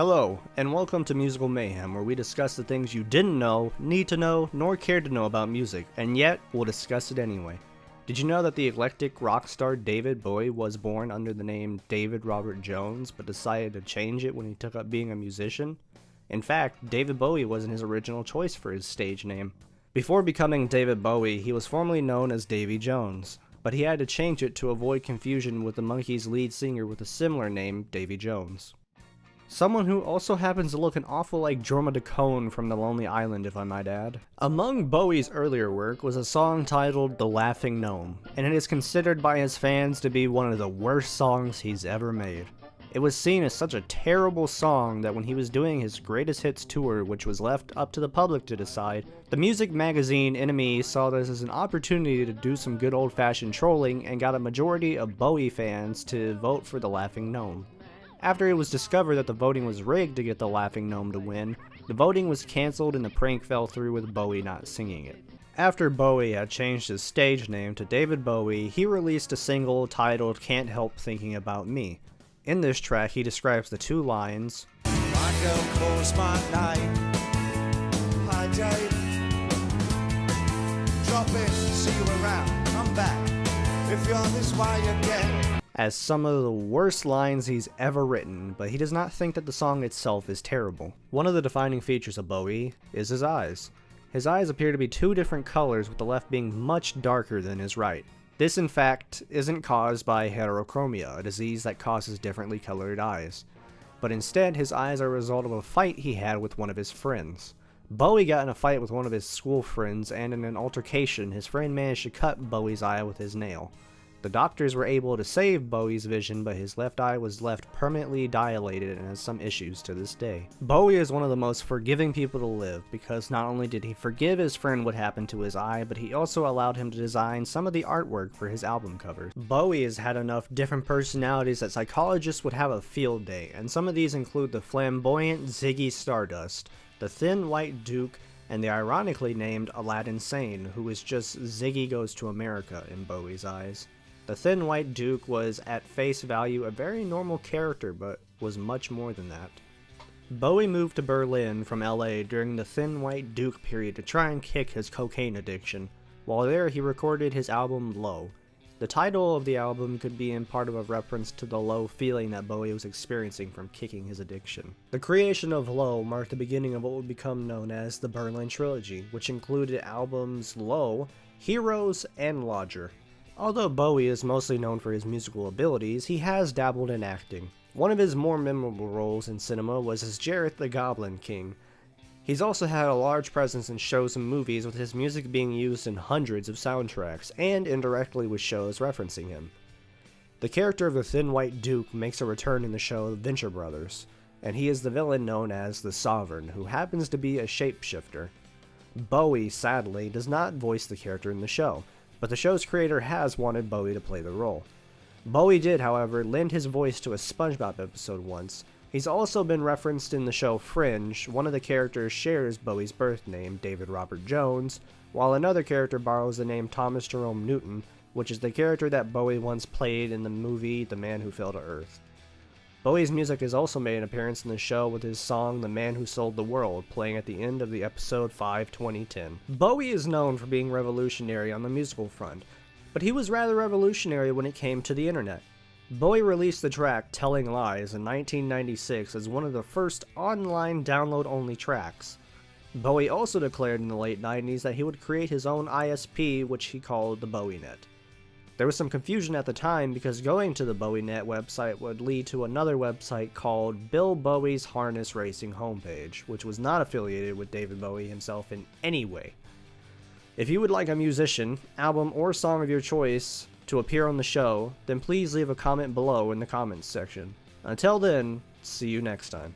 Hello, and welcome to Musical Mayhem, where we discuss the things you didn't know, need to know, nor care to know about music, and yet we'll discuss it anyway. Did you know that the eclectic rock star David Bowie was born under the name David Robert Jones, but decided to change it when he took up being a musician? In fact, David Bowie wasn't his original choice for his stage name. Before becoming David Bowie, he was formerly known as Davy Jones, but he had to change it to avoid confusion with the Monkees' lead singer with a similar name, Davy Jones. Someone who also happens to look an awful like Jorma DeCone from The Lonely Island, if I might add. Among Bowie's earlier work was a song titled The Laughing Gnome, and it is considered by his fans to be one of the worst songs he's ever made. It was seen as such a terrible song that when he was doing his greatest hits tour, which was left up to the public to decide, the music magazine NME saw this as an opportunity to do some good old-fashioned trolling and got a majority of Bowie fans to vote for The Laughing Gnome. After it was discovered that the voting was rigged to get the Laughing Gnome to win, the voting was cancelled and the prank fell through with Bowie not singing it. After Bowie had changed his stage name to David Bowie, he released a single titled Can't Help Thinking About Me. In this track, he describes the two lines, "My girl calls my name, hi Dave, drop in, see you around, come back, if you're this way again," as some of the worst lines he's ever written, but he does not think that the song itself is terrible. One of the defining features of Bowie is his eyes. His eyes appear to be two different colors, with the left being much darker than his right. This, in fact, isn't caused by heterochromia, a disease that causes differently colored eyes, but instead his eyes are a result of a fight he had with one of his friends. Bowie got in a fight with one of his school friends, and in an altercation, his friend managed to cut Bowie's eye with his nail. The doctors were able to save Bowie's vision, but his left eye was left permanently dilated and has some issues to this day. Bowie is one of the most forgiving people to live, because not only did he forgive his friend what happened to his eye, but he also allowed him to design some of the artwork for his album covers. Bowie has had enough different personalities that psychologists would have a field day, and some of these include the flamboyant Ziggy Stardust, the thin white Duke, and the ironically named Aladdin Sane, who is just Ziggy Goes to America in Bowie's eyes. The Thin White Duke was, at face value, a very normal character, but was much more than that. Bowie moved to Berlin from LA during the Thin White Duke period to try and kick his cocaine addiction. While there, he recorded his album Low. The title of the album could be in part of a reference to the low feeling that Bowie was experiencing from kicking his addiction. The creation of Low marked the beginning of what would become known as the Berlin Trilogy, which included albums Low, Heroes, and Lodger. Although Bowie is mostly known for his musical abilities, he has dabbled in acting. One of his more memorable roles in cinema was as Jareth the Goblin King. He's also had a large presence in shows and movies, with his music being used in hundreds of soundtracks, and indirectly with shows referencing him. The character of the Thin White Duke makes a return in the show Venture Brothers, and he is the villain known as the Sovereign, who happens to be a shapeshifter. Bowie, sadly, does not voice the character in the show, but the show's creator has wanted Bowie to play the role. Bowie did, however, lend his voice to a SpongeBob episode once. He's also been referenced in the show Fringe. One of the characters shares Bowie's birth name, David Robert Jones, while another character borrows the name Thomas Jerome Newton, which is the character that Bowie once played in the movie The Man Who Fell to Earth. Bowie's music has also made an appearance in the show with his song The Man Who Sold the World, playing at the end of the episode 5/2010. Bowie is known for being revolutionary on the musical front, but he was rather revolutionary when it came to the internet. Bowie released the track Telling Lies in 1996 as one of the first online download-only tracks. Bowie also declared in the late 90s that he would create his own ISP, which he called the BowieNet. There was some confusion at the time because going to the BowieNet website would lead to another website called Bill Bowie's Harness Racing Homepage, which was not affiliated with David Bowie himself in any way. If you would like a musician, album, or song of your choice to appear on the show, then please leave a comment below in the comments section. Until then, see you next time.